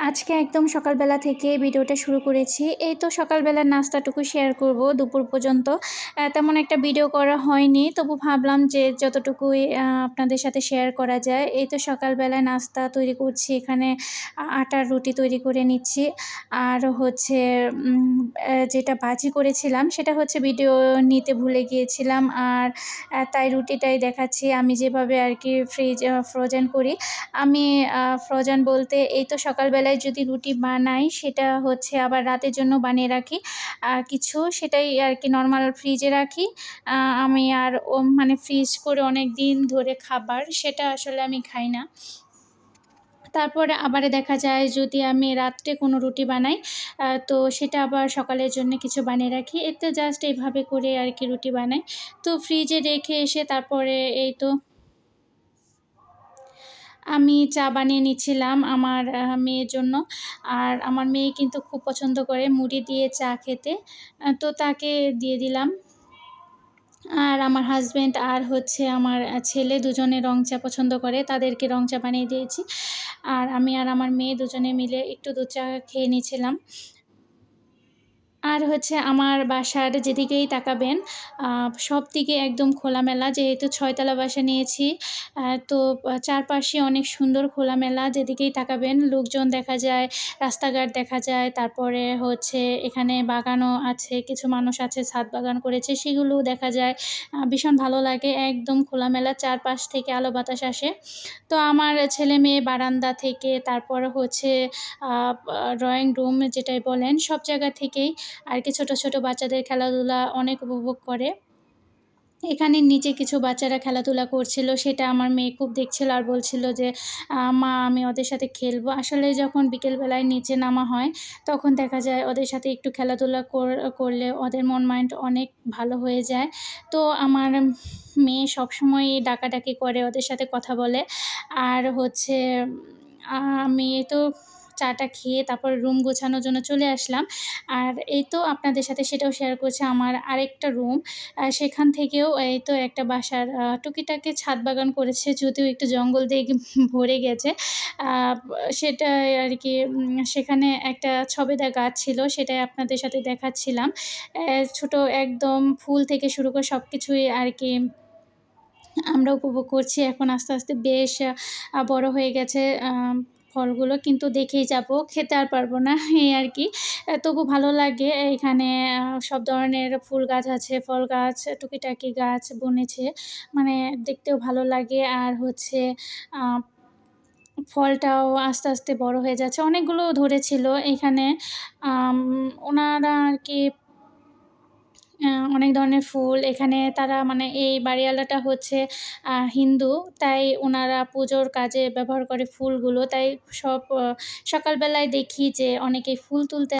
আজকে একদম সকালবেলা থেকে ভিডিওটা শুরু করেছি। এই তো সকালবেলার নাস্তাটুকু শেয়ার করব দুপুর পর্যন্ত। তেমন একটা ভিডিও করা হয়নি। তবু ভাবলাম যে যতটুকুই আপনাদের সাথে শেয়ার করা যায়। এই তো সকালবেলায় নাস্তা তৈরি করছি। এখানে আটার রুটি তৈরি করে নিচ্ছি। আর হচ্ছে যেটা ভাজি করেছিলাম সেটা হচ্ছে ভিডিও নিতে ভুলে গিয়েছিলাম। আর তাই রুটিটাই দেখাচ্ছি। আমি যেভাবে আরকি ফ্রোজেন করি। আমি ফ্রোজেন বলতে এই তো সকালবেলায় যদি রুটি বানাই সেটা হচ্ছে আবার রাতের জন্য বানিয়ে রাখি। কিছু সেটাই আরকি নরমাল ফ্রিজে রাখি। আ আমি আর মানে ফ্রিজ করে অনেকদিন ধরে খাবার সেটা আসলে আমি খাই না। তারপরে আবার দেখা যায় যদি আমি রাত্রে কোনো রুটি বানাই, তো সেটা আবার সকালের জন্য কিছু বানিয়ে রাখি। এতে জাস্ট এভাবে করে আরকি রুটি বানাই। তো ফ্রিজে রেখে এসে তারপরে এই তো আমি চা বানিয়ে নিচ্ছিলাম আমার মেয়ের জন্য। আর আমার মেয়ে কিন্তু খুব পছন্দ করে মুড়ি দিয়ে চা খেতে। তো তাকে দিয়ে দিলাম। আর আমার হাসব্যান্ড আর হচ্ছে আমার ছেলে দুজনে রং চা পছন্দ করে। তাদেরকে রং চা বানিয়ে দিয়েছি। আর আমি আর আমার মেয়ে দুজনে মিলে একটু দুধ চা খেয়ে নিচ্ছিলাম। আর হচ্ছে আমার বাসার যেদিকেই তাকাবেন আ সবদিকে একদম খোলামেলা। যেহেতু ৬ তলা বাসা নিয়েছি, তো চারপাশে অনেক সুন্দর খোলামেলা। যেদিকেই তাকাবেন লোকজন দেখা যায়, রাস্তাঘাট দেখা যায়। তারপরে হচ্ছে এখানে বাগানও আছে। কিছু মানুষ আছে ছাদ বাগান করেছে, সেগুলোও দেখা যায়। ভীষণ ভালো লাগে। একদম খোলামেলা চারপাশ থেকে আলো বাতাস আসে। তো আমার ছেলে-মেয়ে বারান্দা থেকে তারপরে হচ্ছে আ ড্রয়িং রুম যেটাই বলেন, সব জায়গা থেকেই আরকি ছোট, ছোট বাচ্চাদের খেলাধুলা অনেক উপভোগ করে। এখানে নিচে কিছু বাচ্চারা খেলাধুলা করছিল, সেটা আমার মেয়ে খুব দেখছিল আর বলছিল যে, মা আমি ওদের সাথে খেলবো।" আসলে যখন বিকেলবেলায় নিচে নামা হয়, তখন দেখা যায় ওদের সাথে একটু খেলাধুলা করলে ওদের মন মাইন্ড অনেক ভালো হয়ে যায়। তো আমার মেয়ে সবসময়ই ডাকাডাকি করে, ওদের সাথে কথা বলে। আর হচ্ছে আমি তো চা-টা খেয়ে তারপর রুম গোছানোর জন্য চলে আসলাম। আর এই তো আপনাদের সাথে সেটাও শেয়ার করছি আমার আরেকটা রুম। সেখান থেকেও এই তো একটা বাসার টুকিটাকি ছাদ বাগান করেছে, যদিও একটু জঙ্গল দিয়ে ভরে গেছে। আ সেটাই আরকি সেখানে একটা ছবেদা গাছ ছিল, সেটাই আপনাদের সাথে দেখাচ্ছিলাম। ছোট একদম ফুল থেকে শুরু করে সবকিছুই আরকি আমরা উপভোগ করছি। এখন আস্তে, আস্তে বেশ বড় হয়ে গেছে ফলগুলো। কিন্তু দেখেই যাবো, খেতে আর পারবো না এই আরকি। তবু ভালো লাগে এখানে সব ধরনের ফুল গাছ আছে, ফল গাছ, টুকিটাকি গাছ বনেছে। মানে দেখতেও ভালো লাগে আর হচ্ছে আ ফলটাও আস্তে, আস্তে বড় হয়ে যাচ্ছে। অনেকগুলো ধরেছিল এখানে। আম উনারা আরকি অনেক ধরনের ফুল এখানে তারা মানে এই বাড়িওয়ালাটা হচ্ছে হিন্দু। তাই উনারা পুজোর কাজে ব্যবহার করে ফুলগুলো। তাই সকালবেলায় দেখি যে অনেকেই ফুল তুলতে